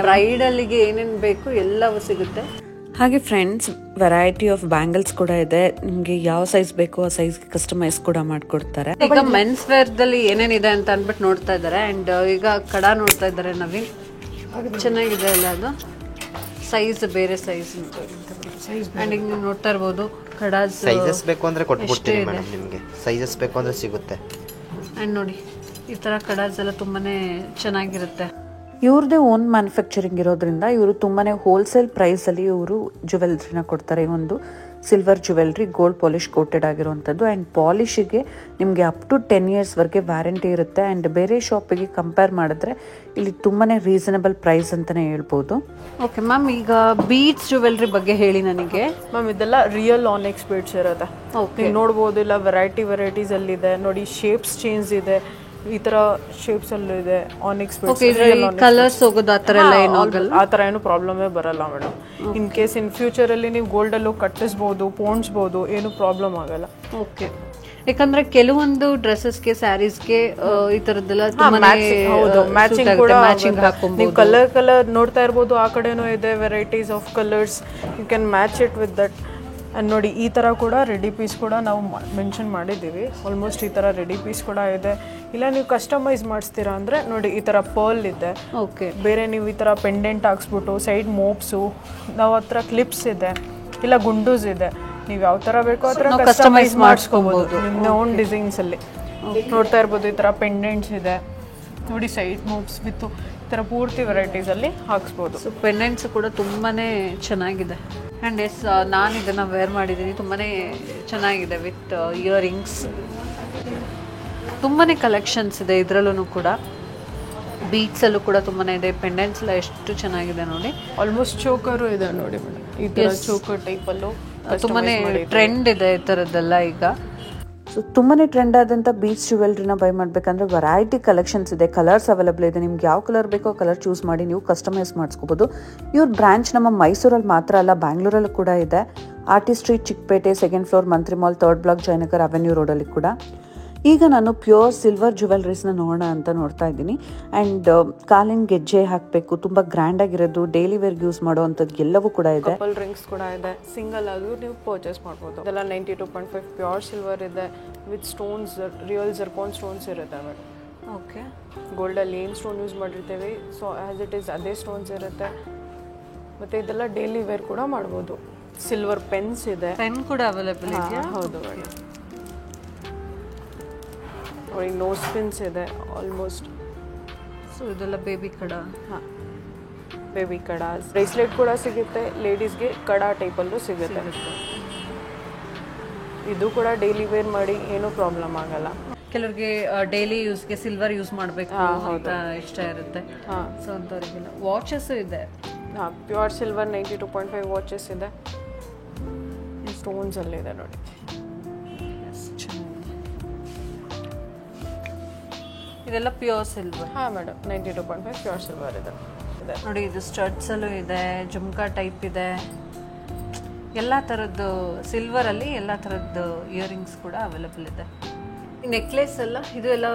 ಬ್ರೈಡಲ್ಗೆ ಏನೇನು ಬೇಕು ಎಲ್ಲವೂ ಸಿಗುತ್ತೆ. ಹಾಗೆ ಫ್ರೆಂಡ್ಸ್, ವೆರೈಟಿ ಆಫ್ ಬ್ಯಾಂಗಲ್ಸ್ ಕೂಡ ಇದೆ. ನಿಮಗೆ ಯಾವ ಸೈಜ್ ಬೇಕೋ ಆ ಸೈಜ್ಗೆ ಕಸ್ಟಮೈಸ್ ಕೂಡ ಮಾಡ್ಕೊಡ್ತಾರೆ. ಈಗ ಮೆನ್ಸ್ ವೇರ್ದಲ್ಲಿ ಏನೇನಿದೆ ಅಂತ ಅಂದ್ಬಿಟ್ಟು ನೋಡ್ತಾ ಇದ್ದಾರೆ. ಆ್ಯಂಡ್ ಈಗ ಕಡ ನೋಡ್ತಾ ಇದ್ದಾರೆ ನವೀನ್. ಚೆನ್ನಾಗಿದೆ ಅಲ್ಲ ಅದು, ಸೈಜ್ ಬೇರೆ ಸೈಜ್. ಆ್ಯಂಡ್ ಈಗ ನೀವು ನೋಡ್ತಾ ಇರ್ಬೋದು ಕಡಾಸ್ ಸೈಜಸ್ ಬೇಕು ಅಂದರೆ ಕೊಟ್ಬಿಡ್ತೀನಿ ಮೇಡಮ್, ನಿಮಗೆ ಸೈಜಸ್ ಬೇಕು ಅಂದರೆ ಸಿಗುತ್ತೆ. ಆ್ಯಂಡ್ ನೋಡಿ ಈ ಥರ ಕಡಾಸ್ ಎಲ್ಲ ತುಂಬಾ ಚೆನ್ನಾಗಿರುತ್ತೆ. ಇವ್ರದ್ದೇ ಓನ್ ಮ್ಯಾನುಫ್ಯಾಕ್ಚರಿಂಗ್ ಇರೋದ್ರಿಂದ ಇವರು ತುಂಬಾ ಹೋಲ್ಸೇಲ್ ಪ್ರೈಸಲ್ಲಿ ಇವರು ಜುವೆಲ್ರಿನ ಕೊಡ್ತಾರೆ. ಒಂದು silver jewellery gold polish coated ಆಗಿರುವಂಥದ್ದು. ಆ್ಯಂಡ್ ಪಾಲಿಶಿಗೆ ನಿಮಗೆ ಅಪ್ ಟು 10 yearsವರೆಗೆ ವ್ಯಾರಂಟಿ ಇರುತ್ತೆ. ಆ್ಯಂಡ್ ಬೇರೆ ಶಾಪಿಗೆ ಕಂಪೇರ್ ಮಾಡಿದ್ರೆ ಇಲ್ಲಿ ತುಂಬಾ ರೀಸನಬಲ್ ಪ್ರೈಸ್ ಅಂತಲೇ ಹೇಳ್ಬೋದು. ಓಕೆ ಮ್ಯಾಮ್, ಈಗ ಬೀಡ್ಸ್ ಜುವೆಲ್ರಿ ಬಗ್ಗೆ ಹೇಳಿ ನನಗೆ. ಮ್ಯಾಮ್ ಇದೆಲ್ಲ ರಿಯಲ್ ಆನೆಕ್ಸ್ ಬೀಡ್ಸ್ ಇರುತ್ತೆ. ನೀವು ನೋಡ್ಬೋದು, ಇಲ್ಲ ವೆರೈಟೀಸ್ ಅಲ್ಲಿ ಇದೆ ನೋಡಿ. ಶೇಪ್ಸ್ ಚೇಂಜ್ ಇದೆ, ಈ ತರ ಶೇಪ್ಸ್ ಅಲ್ಲೂ ಇದೆ. ಆನೆಕ್ಸ್ ಕಲರ್ಸ್ ಹೋಗೋದು ಆ ತರ ಏನು ಪ್ರಾಬ್ಲಮೇ ಬರಲ್ಲ madam. In case in future ಅಲ್ಲಿ ನೀವು ಗೋಲ್ಡ್ ಅಲ್ಲೂ ಕಟ್ಟಿಸ್ಬೋದು, ಪೋಣಿಸ್ಬೋದು, ಏನು ಪ್ರಾಬ್ಲಮ್ ಆಗಲ್ಲ. ಓಕೆ, ಯಾಕಂದ್ರೆ ಕೆಲವೊಂದು ಡ್ರೆಸ್ಸಸ್ಗೆ ಸ್ಯಾರೀಸ್ಗೆ ಈ ತರದ್ದೆಲ್ಲ ಮ್ಯಾಚಿಂಗ್ ಕೂಡ ನೀವು ಕಲರ್ ನೋಡ್ತಾ ಇರ್ಬೋದು. ಆ ಕಡೆನೂ ಇದೆ varieties of colours, you can match it with that. And ನೋಡಿ ಈ ಥರ ಕೂಡ ರೆಡಿ ಪೀಸ್ ಕೂಡ ನಾವು ಮೆನ್ಷನ್ ಮಾಡಿದ್ದೀವಿ. ಆಲ್ಮೋಸ್ಟ್ ಈ ಥರ ರೆಡಿ ಪೀಸ್ ಕೂಡ ಇದೆ. ಇಲ್ಲ ನೀವು ಕಸ್ಟಮೈಸ್ ಮಾಡಿಸ್ತೀರಾ ಅಂದರೆ ನೋಡಿ ಈ ಥರ ಪರ್ಲ್ ಇದೆ. ಓಕೆ, ಬೇರೆ ನೀವು ಈ ಥರ ಪೆಂಡೆಂಟ್ ಹಾಕ್ಸ್ಬಿಟ್ಟು ಸೈಡ್ ಮೋಪ್ಸು, ನಾವು ಹತ್ರ ಕ್ಲಿಪ್ಸ್ ಇದೆ, ಇಲ್ಲ ಗುಂಡೂಸ್ ಇದೆ. ನೀವು ಯಾವ ಥರ ಬೇಕೋ ಆ ಥರ ಕಸ್ಟಮೈಸ್ ಮಾಡಿಸ್ಕೋಬೋದು ನಿಮ್ಮ ಓನ್ ಡಿಸೈನ್ಸಲ್ಲಿ. ನೋಡ್ತಾ ಇರ್ಬೋದು ಈ ಥರ ಪೆಂಡೆಂಟ್ಸ್ ಇದೆ ನೋಡಿ, ಸೈಡ್ ಮೋಪ್ಸ್ ವಿತ್ ಈ ಥರ ಪೂರ್ತಿ ವೆರೈಟೀಸಲ್ಲಿ ಹಾಕ್ಸ್ಬೋದು. ಸೊ ಪೆಂಡೆಂಟ್ಸ್ ಕೂಡ ತುಂಬಾ ಚೆನ್ನಾಗಿದೆ. ಆ್ಯಂಡ್ ಎಸ್, ನಾನು ಇದನ್ನು ವೇರ್ ಮಾಡಿದ್ದೀನಿ, ತುಂಬಾ ಚೆನ್ನಾಗಿದೆ. ವಿತ್ ಇಯರಿಂಗ್ಸ್ ತುಂಬಾ ಕಲೆಕ್ಷನ್ಸ್ ಇದೆ ಇದರಲ್ಲೂ ಕೂಡ. ಬೀಟ್ಸಲ್ಲೂ ಕೂಡ ತುಂಬಾ ಇದೆ. ಪೆಂಡೆಂಟ್ಸ್ ಎಲ್ಲ ಎಷ್ಟು ಚೆನ್ನಾಗಿದೆ ನೋಡಿ. ಆಲ್ಮೋಸ್ಟ್ ಚೋಕರು ಇದೆ ನೋಡಿ ಮೇಡಮ್, ಈ ಥರ ಚೋಕರ್ ಟೈಪಲ್ಲೂ ತುಂಬಾ ಟ್ರೆಂಡ್ ಇದೆ ಈ ಥರದ್ದೆಲ್ಲ ಈಗ. ಸೊ ತುಂಬಾ ಟ್ರೆಂಡ್ ಆದಂಥ ಬೀಚ್ ಜುವೆಲ್ರಿನ ಬೈ ಮಾಡಬೇಕಂದ್ರೆ ವೆರೈಟಿ ಕಲೆಕ್ಷನ್ಸ್ ಇದೆ, ಕಲರ್ಸ್ ಅವೈಲೇಬಲ್ ಇದೆ. ನಿಮ್ಗೆ ಯಾವ ಕಲರ್ ಬೇಕೋ ಕಲರ್ ಚೂಸ್ ಮಾಡಿ ನೀವು ಕಸ್ಟಮೈಸ್ ಮಾಡಿಸ್ಕೋಬೋದು. ಇವ್ರ ಬ್ರಾಂಚ್ ನಮ್ಮ ಮೈಸೂರಲ್ಲಿ ಮಾತ್ರ ಅಲ್ಲ, ಬ್ಯಾಂಗ್ಳೂರಲ್ಲೂ ಕೂಡ ಇದೆ. Artist street, Chickpet, 2nd floor, Mantri mall, 3rd block, Jayanagar avenue ರೋಡಲ್ಲಿ ಕೂಡ. ಈಗ ನಾನು ಪ್ಯೂರ್ ಸಿಲ್ವರ್ ಜುವೆಲ್ರೀಸ್ನ ನೋಡೋಣ ಅಂತ ನೋಡ್ತಾ ಇದ್ದೀನಿ. ಆ್ಯಂಡ್ ಕಾಲಿನ ಗೆಜ್ಜೆ ಹಾಕಬೇಕು, ತುಂಬ ಗ್ರ್ಯಾಂಡಾಗಿರೋದು, ಡೈಲಿ ವೇರ್ಗೆ ಯೂಸ್ ಮಾಡೋವಂಥದ್ದು ಎಲ್ಲವೂ ಕೂಡ ಇದೆ. ಕಪಲ್ ರಿಂಗ್ಸ್ ಕೂಡ ಇದೆ, ಸಿಂಗಲ್ ಆದರೂ ನೀವು ಪರ್ಚೇಸ್ ಮಾಡ್ಬೋದು. ಇದೆಲ್ಲ 92.5 ಪ್ಯೂರ್ ಸಿಲ್ವರ್ ಇದೆ with stones, real zircon stones ಇರುತ್ತೆ ಮೇಡಮ್. ಓಕೆ, ಗೋಲ್ಡಲ್ಲಿ ಏನು ಸ್ಟೋನ್ ಯೂಸ್ ಮಾಡಿರ್ತೀವಿ ಸೊ ಆ್ಯಸ್ ಇಟ್ ಈಸ್ ಅದೇ ಸ್ಟೋನ್ಸ್ ಇರುತ್ತೆ. ಮತ್ತು ಇದೆಲ್ಲ ಡೈಲಿ ವೇರ್ ಕೂಡ ಮಾಡ್ಬೋದು. ಸಿಲ್ವರ್ ಪೆನ್ಸ್ ಇದೆ, ಪೆನ್ ಕೂಡ ಅವೈಲೇಬಲ್ ಇದೆಯಾ? ಹೌದು ಮೇಡಮ್. ನೋಡಿ ನೋಸ್ ಪಿನ್ಸ್ ಇದೆ ಆಲ್ಮೋಸ್ಟ್. ಸೊ ಇದೆಲ್ಲ ಬೇಬಿ ಕಡ. ಹಾಂ, ಬೇಬಿ ಕಡ. ಬ್ರೇಸ್ಲೆಟ್ ಕೂಡ ಸಿಗುತ್ತೆ ಲೇಡೀಸ್ಗೆ, ಕಡ ಟೈಪಲ್ಲೂ ಸಿಗುತ್ತೆ. ಇದು ಕೂಡ ಡೈಲಿ ವೇರ್ ಮಾಡಿ ಏನೂ ಪ್ರಾಬ್ಲಮ್ ಆಗಲ್ಲ. ಕೆಲವ್ರಿಗೆ ಡೈಲಿ ಯೂಸ್ಗೆ ಸಿಲ್ವರ್ ಯೂಸ್ ಮಾಡಬೇಕು ಅಂತ ಇಷ್ಟ ಇರುತ್ತೆ. ಸೊ ಅಂಥವ್ರಿಗೆಲ್ಲ ವಾಚಸ್ ಇದೆ. ಹಾಂ, ಪ್ಯೂರ್ ಸಿಲ್ವರ್ 92.5 ವಾಚಸ್ ಇದೆ. ಸ್ಟೋನ್ಸಲ್ಲಿದೆ ನೋಡಿ. ಇದೆಲ್ಲ ಪ್ಯೂರ್ ಸಿಲ್ವರ್. ಹಾಂ ಮೇಡಮ್, 92.5 ಪ್ಯೂರ್ ಸಿಲ್ವರ್ ಇದೆ. ನೋಡಿ ಇದು ಸ್ಟಡ್ಸಲ್ಲೂ ಇದೆ, ಜುಮ್ಕಾ ಟೈಪ್ ಇದೆ, ಎಲ್ಲ ಥರದ್ದು ಸಿಲ್ವರಲ್ಲಿ ಎಲ್ಲ ಥರದ್ದು ಇಯರಿಂಗ್ಸ್ ಕೂಡ ಅವೈಲೇಬಲ್ ಇದೆ. ನೆಕ್ಲೆಸ್ ಎಲ್ಲ ಇದು ಎಲ್ಲ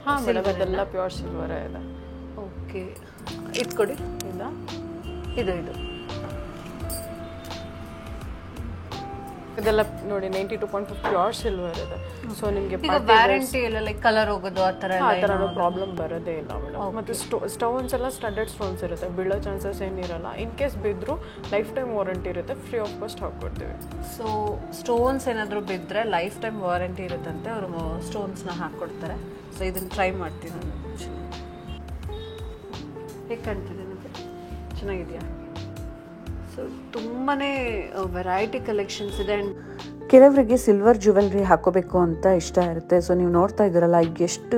ಹಾಂ ಮೇಡಮ್, ಇದೆಲ್ಲ ಪ್ಯೂರ್ ಸಿಲ್ವರೇ ಇದೆ. ಓಕೆ, ಇದು ಕೊಡಿ. ಇಲ್ಲ, ಇದು ಇದೆಲ್ಲ ನೋಡಿ 92.5 ಪ್ಯೂರ್ ಸಿಲ್ವರ್ ಇದೆ. ಸೊ ನಿಮಗೆ ವ್ಯಾರಂಟಿ ಎಲ್ಲ ಲೈಕ್ ಕಲರ್ ಹೋಗೋದು ಆ ಥರ ಪ್ರಾಬ್ಲಮ್ ಬರೋದೇ ಇಲ್ಲ ಮೇಡಮ್. ಮತ್ತು ಸ್ಟೋನ್ಸ್ ಎಲ್ಲ ಸ್ಟಡ್ಡೆಡ್ ಸ್ಟೋನ್ಸ್ ಇರುತ್ತೆ, ಬೀಳೋ ಚಾನ್ಸಸ್ ಏನಿರಲ್ಲ. ಇನ್ ಕೇಸ್ ಬಿದ್ದರೂ ಲೈಫ್ ಟೈಮ್ ವಾರಂಟಿ ಇರುತ್ತೆ, ಫ್ರೀ ಆಫ್ ಕಾಸ್ಟ್ ಹಾಕ್ಕೊಡ್ತೀವಿ. ಸೊ ಸ್ಟೋನ್ಸ್ ಏನಾದರೂ ಬಿದ್ದರೆ ಲೈಫ್ ಟೈಮ್ ವಾರಂಟಿ ಇರುತ್ತಂತೆ, ಅವರು ಸ್ಟೋನ್ಸ್ನ ಹಾಕ್ಕೊಡ್ತಾರೆ. ಸೊ ಇದನ್ನು ಟ್ರೈ ಮಾಡ್ತೀನಿ ನಾನು. ಹೇಗೆ ಕಾಣ್ತಿದೆ ನನಗೆ? ಚೆನ್ನಾಗಿದೆಯಾ? ಸೊ ತುಂಬಾ ವೆರೈಟಿ ಕಲೆಕ್ಷನ್ಸ್ ಇದೆ. ಕೆಲವರಿಗೆ ಸಿಲ್ವರ್ ಜುವೆಲ್ರಿ ಹಾಕೋಬೇಕು ಅಂತ ಇಷ್ಟ ಇರುತ್ತೆ. ಸೊ ನೀವು ನೋಡ್ತಾ ಇದ್ದೀರಲ್ಲ, ಎಷ್ಟು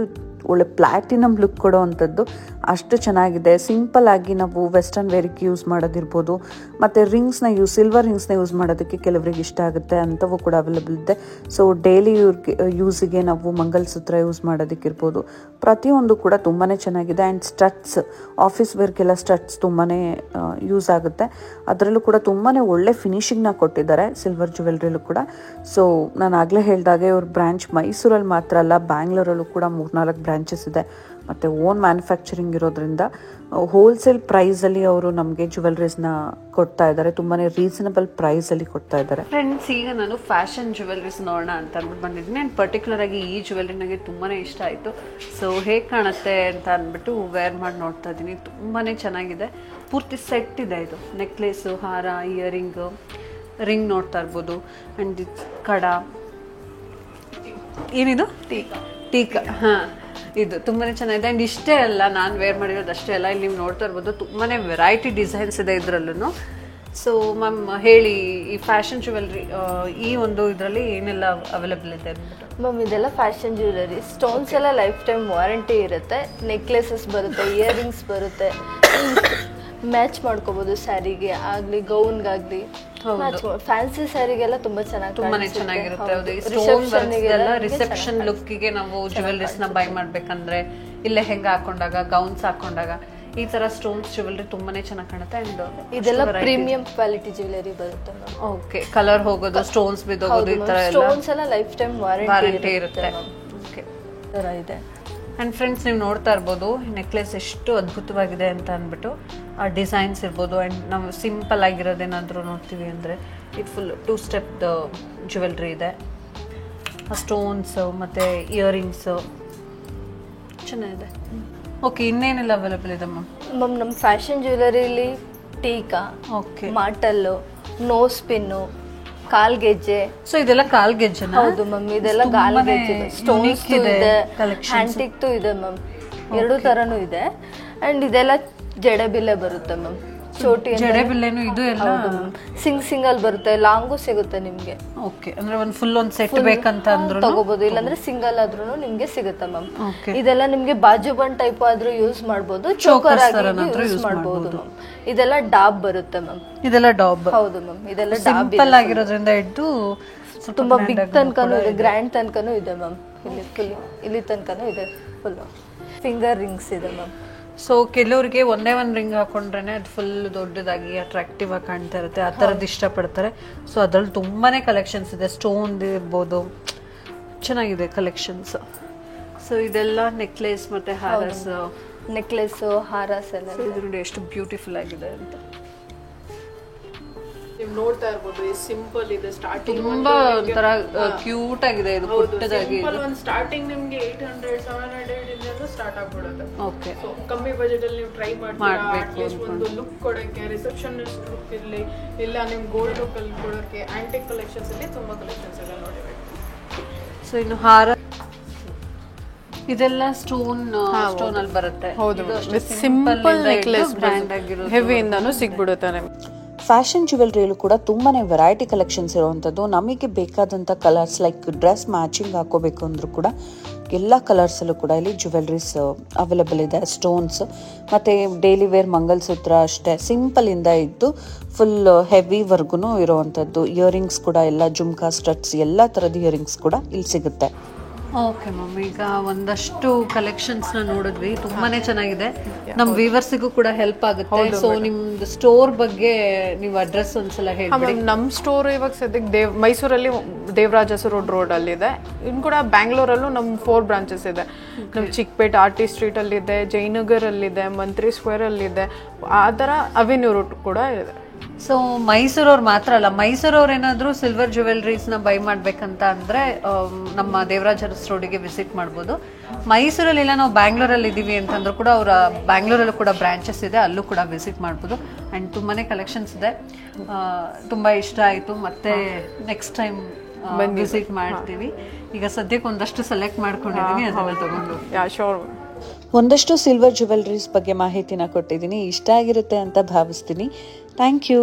ಒಳ್ಳೆ ಪ್ಲಾಟಿನಮ್ ಲುಕ್ ಕೊಡೋ ಅಂಥದ್ದು ಅಷ್ಟು ಚೆನ್ನಾಗಿದೆ. ಸಿಂಪಲ್ ಆಗಿ ನಾವು ವೆಸ್ಟರ್ನ್ ವೇರ್ಗೆ ಯೂಸ್ ಮಾಡೋದಿರ್ಬೋದು, ಮತ್ತು ಸಿಲ್ವರ್ ರಿಂಗ್ಸ್ನ ಯೂಸ್ ಮಾಡೋದಕ್ಕೆ ಕೆಲವರಿಗೆ ಇಷ್ಟ ಆಗುತ್ತೆ, ಅಂಥವು ಕೂಡ ಅವೈಲೇಬಲ್ ಇದೆ. ಸೊ ಡೈಲಿ ಯೂಸಿಗೆ ನಾವು ಮಂಗಲಸೂತ್ರ ಯೂಸ್ ಮಾಡೋದಕ್ಕಿರ್ಬೋದು, ಪ್ರತಿಯೊಂದು ಕೂಡ ತುಂಬಾ ಚೆನ್ನಾಗಿದೆ. ಆ್ಯಂಡ್ ಸ್ಟಡ್ಸ್, ಆಫೀಸ್ ವೇರ್ಗೆಲ್ಲ ಸ್ಟಡ್ಸ್ ತುಂಬಾ ಯೂಸ್ ಆಗುತ್ತೆ. ಅದರಲ್ಲೂ ಕೂಡ ತುಂಬಾ ಒಳ್ಳೆ ಫಿನಿಶಿಂಗ್ನ ಕೊಟ್ಟಿದ್ದಾರೆ ಸಿಲ್ವರ್ ಜುವೆಲ್ರಿಲೂ ಕೂಡ. ಸೊ ನಾನು ಆಗಲೇ ಹೇಳಿದಾಗೆ ಇವ್ರ ಬ್ರಾಂಚ್ ಮೈಸೂರಲ್ಲಿ ಮಾತ್ರ ಅಲ್ಲ, ಬ್ಯಾಂಗ್ಳೂರಲ್ಲೂ ಕೂಡ 3-4 ಬ್ರಾಂಚಸ್ ಇದೆ. ಮತ್ತು ಓನ್ ಮ್ಯಾನುಫ್ಯಾಕ್ಚರಿಂಗ್ ಇರೋದ್ರಿಂದ ಹೋಲ್ಸೇಲ್ ಪ್ರೈಸಲ್ಲಿ ಅವರು ನಮಗೆ ಜ್ಯುವೆಲ್ರೀಸ್ನ ಕೊಡ್ತಾ ಇದ್ದಾರೆ. ತುಂಬಾ ರೀಸನಬಲ್ ಪ್ರೈಸಲ್ಲಿ ಕೊಡ್ತಾ ಇದ್ದಾರೆ. ಫ್ರೆಂಡ್ಸ್, ಈಗ ನಾನು ಫ್ಯಾಷನ್ ಜ್ಯುವೆಲ್ರೀಸ್ ನೋಡೋಣ ಅಂತ ಅಂದ್ಬಿಟ್ಟು ಬಂದಿದ್ದೀನಿ. ಆ್ಯಂಡ್ ಪರ್ಟಿಕ್ಯುಲರ್ ಆಗಿ ಈ ಜ್ಯುವೆಲ್ರಿ ನನಗೆ ತುಂಬಾ ಇಷ್ಟ ಆಯಿತು. ಸೊ ಹೇಗೆ ಕಾಣುತ್ತೆ ಅಂತ ಅಂದ್ಬಿಟ್ಟು ವೇರ್ ಮಾಡಿ ನೋಡ್ತಾ ಇದ್ದೀನಿ. ತುಂಬಾ ಚೆನ್ನಾಗಿದೆ. ಪೂರ್ತಿ ಸೆಟ್ ಇದೆ. ಇದು ನೆಕ್ಲೆಸು, ಹಾರ, ಇಯರಿಂಗು, ರಿಂಗ್ ನೋಡ್ತಾ ಇರ್ಬೋದು. ಆ್ಯಂಡ್ ಕಡ, ಏನಿದು ಟೀಕ, ಹಾಂ, ಇದು ತುಂಬಾ ಚೆನ್ನಾಗಿದೆ. ಆ್ಯಂಡ್ ಇಷ್ಟೇ ಅಲ್ಲ, ನಾನು ವೇರ್ ಮಾಡಿರೋದು ಅಷ್ಟೇ ಅಲ್ಲ, ಇಲ್ಲಿ ನೀವು ನೋಡ್ತಾ ಇರ್ಬೋದು ತುಂಬಾ ವೆರೈಟಿ ಡಿಸೈನ್ಸ್ ಇದೆ ಇದರಲ್ಲೂ. ಸೊ ಮ್ಯಾಮ್ ಹೇಳಿ, ಈ ಫ್ಯಾಷನ್ ಜ್ಯುವೆಲ್ರಿ ಈ ಒಂದು ಇದರಲ್ಲಿ ಏನೆಲ್ಲ ಅವೈಲೇಬಲ್ ಇದೆ ಅಂದ್ಬಿಟ್ಟು? ಮ್ಯಾಮ್ ಇದೆಲ್ಲ ಫ್ಯಾಷನ್ ಜ್ಯುವೆಲರಿ. ಸ್ಟೋನ್ಸ್ ಎಲ್ಲ ಲೈಫ್ ಟೈಮ್ ವಾರಂಟಿ ಇರುತ್ತೆ. ನೆಕ್ಲೆಸಸ್ ಬರುತ್ತೆ, ಇಯರಿಂಗ್ಸ್ ಬರುತ್ತೆ. ಮ್ಯಾಚ್ ಮಾಡ್ಕೋಬಹುದು ಸ್ಯಾರಿಗೆ ಆಗಲಿ, ಗೌನ್ಗಾಗಲಿ. ಫ್ಯಾನ್ಸಿ ಸ್ಯಾರಿಗೆಲ್ಲ ತುಂಬಾನೇ ಚೆನ್ನಾಗಿರುತ್ತೆ. ರಿಸೆಪ್ಷನ್ ಲುಕ್ಕಿಗೆ ನಾವು ಜ್ಯುವೆಲ್ರೀಸ್ ನ ಬೈ ಮಾಡ್ಬೇಕಂದ್ರೆ ಲೆಹೆಂಗಾ ಹಾಕೊಂಡಾಗ, ಗೌನ್ಸ್ ಹಾಕೊಂಡಾಗ ಈ ತರ ಸ್ಟೋನ್ಸ್ ಜ್ಯುವೆಲ್ರಿ ತುಂಬಾನೇ ಚೆನ್ನಾಗಿ ಕಾಣುತ್ತೆ. ಅಂಡ್ ಇದೆಲ್ಲ ಪ್ರೀಮಿಯಂ ಕ್ವಾಲಿಟಿ ಜ್ಯುವೆಲರಿ ಬರುತ್ತೆ. ಓಕೆ, ಕಲರ್ ಹೋಗೋದು, ಸ್ಟೋನ್ಸ್ ಬಿದ್ದೋಗೋದು, ಈ ತರ ಸ್ಟೋನ್ಸ್ ಎಲ್ಲ ಲೈಫ್ ಟೈಮ್ ವಾರಂಟಿ ಇರುತ್ತೆ. ಓಕೆ, ತರ ಇದೆ. ಆ್ಯಂಡ್ ಫ್ರೆಂಡ್ಸ್, ನೀವು ನೋಡ್ತಾ ಇರ್ಬೋದು ನೆಕ್ಲೆಸ್ ಎಷ್ಟು ಅದ್ಭುತವಾಗಿದೆ ಅಂತ ಅಂದ್ಬಿಟ್ಟು. ಆ ಡಿಸೈನ್ಸ್ ಇರ್ಬೋದು. ಆ್ಯಂಡ್ ನಾವು ಸಿಂಪಲ್ ಆಗಿರೋದೇನಾದರೂ ನೋಡ್ತೀವಿ ಅಂದರೆ ಇದು ಫುಲ್ 2 ಸ್ಟೆಪ್ ಜ್ಯುವೆಲ್ರಿ ಇದೆ. ಆ ಸ್ಟೋನ್ಸು ಮತ್ತು ಇಯರಿಂಗ್ಸು ಚೆನ್ನಾಗಿದೆ. ಓಕೆ, ಇನ್ನೇನೆಲ್ಲ ಅವೈಲೇಬಲ್ ಇದೆ ಮ್ಯಾಮ್? ಮ್ಯಾಮ್ ನಮ್ಮ ಫ್ಯಾಷನ್ ಜ್ಯುವೆಲರಿಲಿ ಟೀಕಾ, ಓಕೆ, ಮಾಟಲ್ಲು, ನೋಸ್ ಪಿನ್ನು, ಕಾಲ್ಗೆಜ್ಜೆ. ಸೊ ಇದೆಲ್ಲ ಕಾಲ್ಗೆಜ್ಜೆ? ಹೌದು ಮ್ಯಾಮ್, ಇದೆಲ್ಲ ಕಾಲ್ಗೆಜ್ಜೆ. ಸ್ಟೋನ್ಸ್ ಇದೆ, ಹ್ಯಾಂಟಿಕ್ ಇದೆ ಮ್ಯಾಮ್, 2 ತರನೂ ಇದೆ. ಅಂಡ್ ಇದೆಲ್ಲ ಜಡೆಬಿಲ್ಲೆ ಬರುತ್ತೆ ಮ್ಯಾಮ್. ಚೋಟಿ ಜಡೆಬಿಲ್ಲೆನು ಇದು ಎಲ್ಲ ಸಿಂಗಲ್ ಬರುತ್ತೆ, ಲಾಂಗು ಸಿಗುತ್ತೆ ನಿಮ್ಗೆ. ಓಕೆ, ಅಂದ್ರೆ ಒಂದು ಫುಲ್ ಒಂದು ಸೆಟ್ ಬೇಕಂತ ಅಂದ್ರೂ ತಗೋಬಹುದು, ಇಲ್ಲಾಂದ್ರೆ ಸಿಂಗಲ್ ಆದ್ರೂ ನಿಮ್ಗೆ ಸಿಗುತ್ತೆ ಮ್ಯಾಮ್. ಇದೆಲ್ಲ ನಿಮ್ಗೆ ಬಾಜು ಬಂಡ್ ಟೈಪ್ ಆದ್ರೂ ಯೂಸ್ ಮಾಡಬಹುದು, ಚೋಕರ್ ಆಗಿ ಯೂಸ್ ಮಾಡಬಹುದು ಮ್ಯಾಮ್. ಇದೆಲ್ಲ ಡಾಬ್ ಬರುತ್ತೆ ಮ್ಯಾಮ್. ಇದೆಲ್ಲ ಡಾಬ್? ಹೌದು ಮ್ಯಾಮ್, ಇದೆಲ್ಲ ಸಿಂಪಲ್ ಆಗಿರೋದ್ರಿಂದ ಹಿಡಿದು ತುಂಬಾ ಬಿಗ್ ತನಕನೂ ಇದೆ, ಗ್ರ್ಯಾಂಡ್ ತನಕನೂ ಇದೆ ಮ್ಯಾಮ್. ಇಲ್ಲಿ ತನಕನೂ ಇದೆ. ಫುಲ್ ಫಿಂಗರ್ ರಿಂಗ್ಸ್ ಇದೆ ಮ್ಯಾಮ್. ಸೊ ಕೆಲವ್ರಿಗೆ ಒಂದೇ ಒಂದು ರಿಂಗ್ ಹಾಕೊಂಡ್ರೇನೆ ಅದು ಫುಲ್ ದೊಡ್ಡದಾಗಿ ಅಟ್ರಾಕ್ಟಿವ್ ಆಗಿ ಕಾಣ್ತಾ ಇರುತ್ತೆ. ಆ ಥರದ್ದು ಇಷ್ಟಪಡ್ತಾರೆ. ಸೊ ಅದ್ರಲ್ಲಿ ತುಂಬಾನೇ ಕಲೆಕ್ಷನ್ಸ್ ಇದೆ. ಸ್ಟೋನ್ ಇರ್ಬೋದು, ಚೆನ್ನಾಗಿದೆ ಕಲೆಕ್ಷನ್ಸ್. ಸೊ ಇದೆಲ್ಲ ನೆಕ್ಲೆಸ್ ಮತ್ತೆ ಹಾರಸ್, ನೆಕ್ಲೆಸ್, ಹಾರಸ್ ಎಲ್ಲ ಇದು ನೋಡಿ ಎಷ್ಟು ಬ್ಯೂಟಿಫುಲ್ ಆಗಿದೆ ಅಂತ. ನೀವು ನೋಡ್ತಾ ಇರ್ಬೋದು, ಸಿಂಪಲ್ ಇದೆ. ಸ್ಟಾರ್ಟಿಂಗ್ ತುಂಬಾ ಒಂಥರ ಕ್ಯೂಟ್ ಆಗಿದೆ. ಇದು ಪುಟ್ಟದಾಗಿ ಒಂದು ಸ್ಟಾರ್ಟಿಂಗ್ ನಿಮ್ಗೆ 800-700 ಇಂದ ಸ್ಟಾರ್ಟ್ ಆಗ್ಬಿಡುತ್ತೆ. ಓಕೆ, ಸೊ ಕಮ್ಮಿ ಬಜೆಟ್ ಅಲ್ಲಿ ನೀವು ಟ್ರೈ ಮಾಡ್ಬೇಕು. ಒಂದು ಲುಕ್ ಕೊಡಕ್ಕೆ, ರಿಸೆಪ್ಷನಿಸ್ಟ್ ಲುಕ್ ಇರಲಿ, ಇಲ್ಲ ನಿಮ್ ಗೋಲ್ಡ್ ಲುಕ್ ಅಲ್ಲಿ ಕೊಡೋಕೆ, ಆಂಟಿಕ್ ಕಲೆಕ್ಷನ್ಸ್ ಅಲ್ಲಿ ತುಂಬಾ ಕಲೆಕ್ಷನ್ಸ್ ಎಲ್ಲ ನೋಡಿಬೇಕು. ಸೊ ಇನ್ನು ಹಾರ ಇದೆಲ್ಲ ಸ್ಟೋನ್ ಅಲ್ಲಿ ಬರುತ್ತೆ. ಹೌದು, ಸಿಂಪಲ್ ನೆಕ್ಲೆಸ್ ಹೆವಿ ಇಂದಾನು ಸಿಗ್ಬಿಡುತ್ತೆ ನಿಮ್ಗೆ. ಫ್ಯಾಷನ್ ಜ್ಯುವೆಲ್ರಿಯಲ್ಲೂ ಕೂಡ ತುಂಬಾ ವೆರೈಟಿ ಕಲೆಕ್ಷನ್ಸ್ ಇರುವಂಥದ್ದು. ನಮಗೆ ಬೇಕಾದಂಥ ಕಲರ್ಸ್ ಲೈಕ್ ಡ್ರೆಸ್ ಮ್ಯಾಚಿಂಗ್ ಹಾಕೋಬೇಕು ಅಂದರೂ ಕೂಡ ಎಲ್ಲ ಕಲರ್ಸಲ್ಲೂ ಕೂಡ ಇಲ್ಲಿ ಜ್ಯುವೆಲ್ರೀಸ್ ಅವೈಲೇಬಲ್ ಇದೆ. ಸ್ಟೋನ್ಸ್ ಮತ್ತು ಡೈಲಿ ವೇರ್ ಮಂಗಲಸೂತ್ರ ಅಷ್ಟೇ ಸಿಂಪಲಿಂದ ಇದ್ದು ಫುಲ್ ಹೆವಿವರೆಗೂ ಇರುವಂಥದ್ದು. ಇಯರಿಂಗ್ಸ್ ಕೂಡ ಎಲ್ಲ ಜುಮ್ಕಾ, ಸ್ಟಡ್ಸ್ ಎಲ್ಲ ಥರದ ಇಯರಿಂಗ್ಸ್ ಕೂಡ ಇಲ್ಲಿ ಸಿಗುತ್ತೆ. ಓಕೆ ಮ್ಯಾಮ್, ಈಗ ಒಂದಷ್ಟು ಕಲೆಕ್ಷನ್ಸ್ ನ ನೋಡಿದ್ವಿ, ತುಂಬಾನೇ ಚೆನ್ನಾಗಿದೆ. ನಮ್ಮ ವ್ಯೂವರ್ಸಿಗೂ ಕೂಡ ಹೆಲ್ಪ್ ಆಗುತ್ತೆ. ಸೊ ನಿಮ್ದು ಸ್ಟೋರ್ ಬಗ್ಗೆ ನೀವು ಅಡ್ರೆಸ್ ಒಂದ್ಸಲ ಹೇಳಿ. ನಮ್ಮ ಸ್ಟೋರ್ ಇವಾಗ ಸದ್ಯಕ್ಕೆ ಮೈಸೂರಲ್ಲಿ ದೇವರಾಜ ರೋಡ್ ಅಲ್ಲಿ ಇದೆ. ಇನ್ನು ಕೂಡ ಬ್ಯಾಂಗ್ಳೂರಲ್ಲೂ ನಮ್ಮ 4 ಬ್ರಾಂಚಸ್ ಇದೆ. ನಮ್ಮ ಚಿಕ್ಕಪೇಟೆ ಆರ್ಟಿ ಸ್ಟ್ರೀಟ್ ಅಲ್ಲಿ ಇದೆ, ಜಯನಗರ್ ಅಲ್ಲಿ ಇದೆ, ಮಂತ್ರಿ ಸ್ಕ್ವೇರ್ ಅಲ್ಲಿ ಇದೆ, ಆ ಥರ ಅವೆನ್ಯೂ ರೂಟ್ ಕೂಡ ಇದೆ. ಸೊ ಮೈಸೂರವ್ರು ಮಾತ್ರ ಅಲ್ಲ, ಮೈಸೂರವ್ರು ಏನಾದರೂ ಸಿಲ್ವರ್ ಜ್ಯುವೆಲ್ರೀಸ್ನ ಬೈ ಮಾಡಬೇಕಂತ ಅಂದರೆ ನಮ್ಮ ದೇವರಾಜ ರೋಡಿಗೆ ವಿಸಿಟ್ ಮಾಡ್ಬೋದು. ಮೈಸೂರಲ್ಲಿಲ್ಲ, ನಾವು ಬ್ಯಾಂಗ್ಳೂರಲ್ಲಿ ಇದ್ದೀವಿ ಅಂತಂದ್ರೂ ಕೂಡ ಅವರ ಬ್ಯಾಂಗ್ಳೂರಲ್ಲೂ ಕೂಡ ಬ್ರಾಂಚಸ್ ಇದೆ, ಅಲ್ಲೂ ಕೂಡ ವಿಸಿಟ್ ಮಾಡ್ಬೋದು. ಆ್ಯಂಡ್ ತುಂಬಾ ಕಲೆಕ್ಷನ್ಸ್ ಇದೆ. ತುಂಬ ಇಷ್ಟ ಆಯಿತು. ಮತ್ತೆ ನೆಕ್ಸ್ಟ್ ಟೈಮ್ ವಿಸಿಟ್ ಮಾಡ್ತೀವಿ. ಈಗ ಸದ್ಯಕ್ಕೆ ಒಂದಷ್ಟು ಸೆಲೆಕ್ಟ್ ಮಾಡ್ಕೊಂಡಿದ್ದೀನಿ, ಅದನ್ನು ತಗೊಂಡು ಒಂದಷ್ಟು ಸಿಲ್ವರ್ ಜ್ಯುವೆಲ್ರೀಸ್ ಬಗ್ಗೆ ಮಾಹಿತಿನ ಕೊಟ್ಟಿದ್ದೀನಿ. ಇಷ್ಟ ಆಗಿರುತ್ತೆ ಅಂತ ಭಾವಿಸ್ತೀನಿ. Thank you.